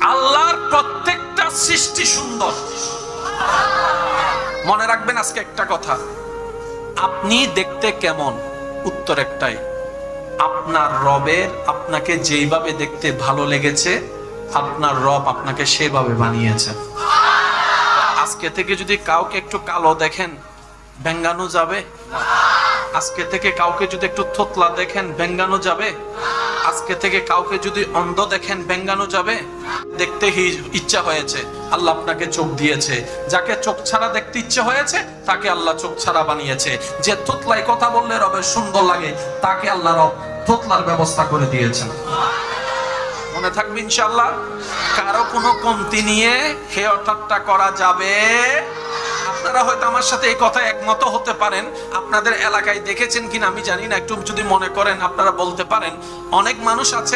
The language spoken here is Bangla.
আল্লাহর প্রত্যেকটা সৃষ্টি সুন্দর। মনে রাখবেন আজকে একটা কথা, আপনি দেখতে কেমন? উত্তর একটাই, আপনার রবের আপনাকে যেইভাবে দেখতে ভালো লেগেছে আপনার রব আপনাকে সেভাবে বানিয়েছে। আজকে থেকে যদি কাউকে একটু কালো দেখেন ব্যঙ্গানো যাবে? আজকে থেকে কাউকে যদি একটু থোতলা দেখেন ব্যঙ্গানো যাবে? আজকে থেকে কাউকে যদি অন্ধ দেখেন ব্যঙ্গানো যাবে? দেখতে ইচ্ছা হয়েছে, আল্লাহ আপনাকে চোখ দিয়েছে। যাকে চোখ ছাড়া দেখতে ইচ্ছে হয়েছে তাকে আল্লাহ চোখ ছাড়া বানিয়েছে। যে থোতলাই কথা বললে রবের সুন্দর লাগে তাকে আল্লাহ রব থোতলার ব্যবস্থা করে দিয়েছেন। মনে থাকবে ইনশাআল্লাহ। কারো কোনো কমতি নিয়ে হেয় ঠাট্টা করা যাবে? আপনারা হয়তো আমার সাথে এই কথা একমত হতে পারেন। আপনাদের এলাকায় দেখেছেন কিনা আমি জানি না, একটু যদি মনে করেন আপনারা বলতে পারেন। অনেক মানুষ আছে